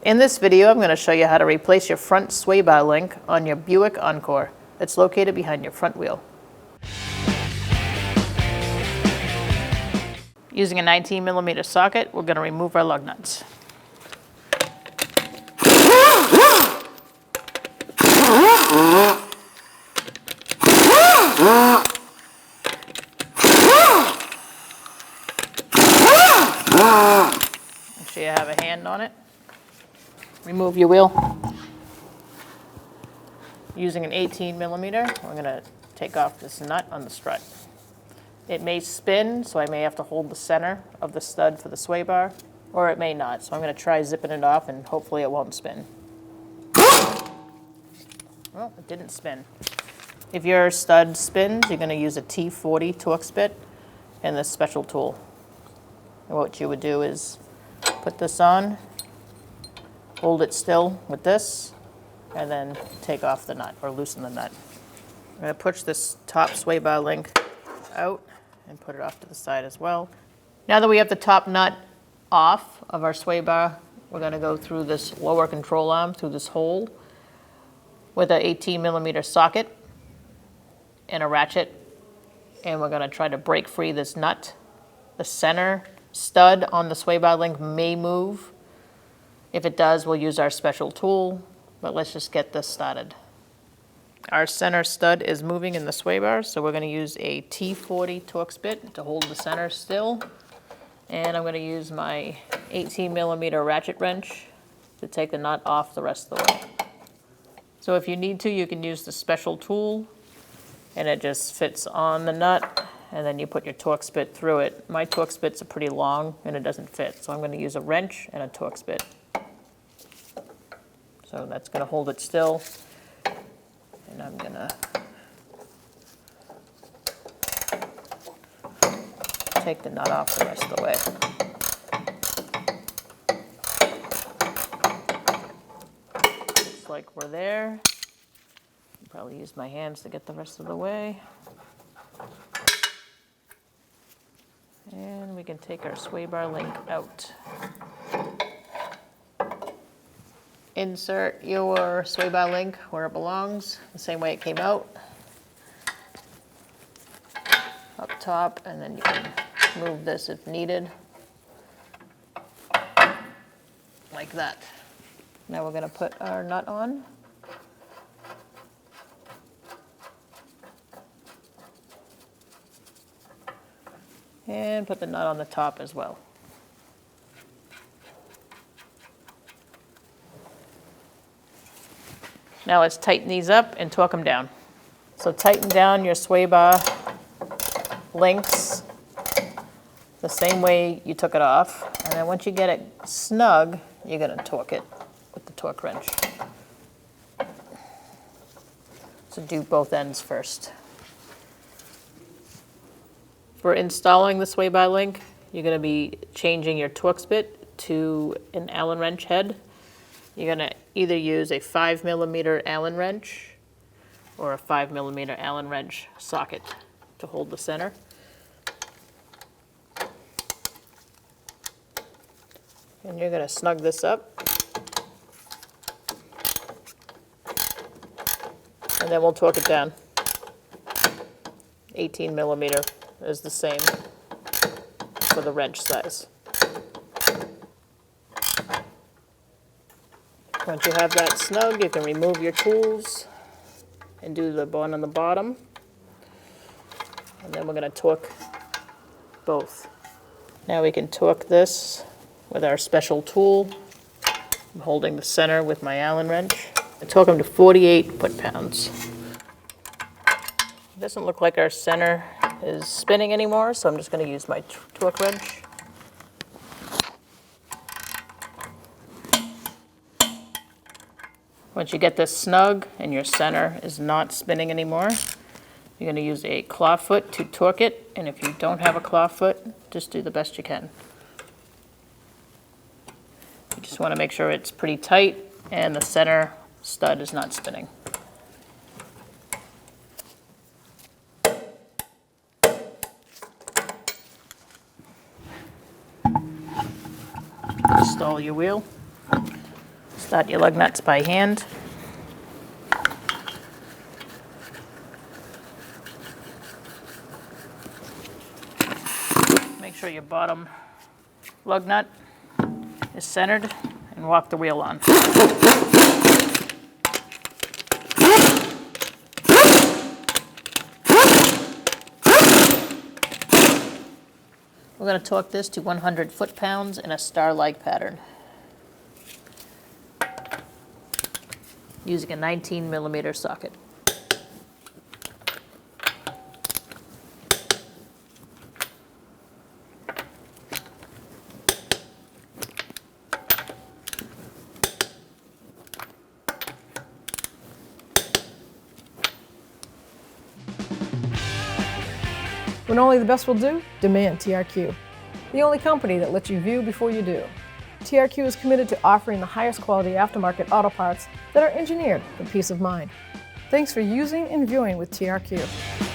In this video, I'm going to show you how to replace your front sway bar link on your Buick Encore. It's located behind your front wheel. Using a 19mm socket, we're going to remove our lug nuts. Make sure you have a hand on it. Remove your wheel. Using an 18mm, we're going to take off this nut on the strut. It may spin, so I may have to hold the center of the stud for the sway bar, or it may not. So I'm going to try zipping it off and hopefully it won't spin. Well, it didn't spin. If your stud spins, you're going to use a T40 Torx bit and this special tool. And what you would do is put this on, hold it still with this, and then take off the nut or loosen the nut. I'm going to push this top sway bar link out and put it off to the side as well. Now that we have the top nut off of our sway bar, we're going to go through this lower control arm, through this hole, with an 18mm socket and a ratchet, and we're going to try to break free this nut. The center stud on the sway bar link may move. If it does, we'll use our special tool, but let's just get this started. Our center stud is moving in the sway bar, so we're going to use a T40 Torx bit to hold the center still. And I'm going to use my 18mm ratchet wrench to take the nut off the rest of the way. So if you need to, you can use the special tool, and it just fits on the nut, and then you put your Torx bit through it. My Torx bits are pretty long, and it doesn't fit, so I'm going to use a wrench and a Torx bit. So that's going to hold it still. And I'm going to take the nut off the rest of the way. Looks like we're there. I'll probably use my hands to get the rest of the way. And we can take our sway bar link out. Insert your sway bar link where it belongs, the same way it came out. Up top, and then you can move this if needed. Like that. Now we're going to put our nut on. And put the nut on the top as well. Now let's tighten these up and torque them down. So tighten down your sway bar links the same way you took it off. And then once you get it snug, you're going to torque it with the torque wrench. So do both ends first. For installing the sway bar link, you're going to be changing your Torx bit to an Allen wrench head. You're going to either use a 5mm Allen wrench or a 5mm Allen wrench socket to hold the center. And you're going to snug this up. And then we'll torque it down. 18mm is the same for the wrench size. Once you have that snug, you can remove your tools and do the one on the bottom. And then we're going to torque both. Now we can torque this with our special tool. I'm holding the center with my Allen wrench. I torque them to 48 foot-pounds. It doesn't look like our center is spinning anymore, so I'm just going to use my torque wrench. Once you get this snug and your center is not spinning anymore, you're going to use a claw foot to torque it, and if you don't have a claw foot, just do the best you can. You just want to make sure it's pretty tight and the center stud is not spinning. Install your wheel. Start your lug nuts by hand. Make sure your bottom lug nut is centered and walk the wheel on. We're going to torque this to 100 foot-pounds in a star-like pattern using a 19mm socket. When only the best will do, demand TRQ. The only company that lets you view before you do. TRQ is committed to offering the highest quality aftermarket auto parts that are engineered for peace of mind. Thanks for using and viewing with TRQ.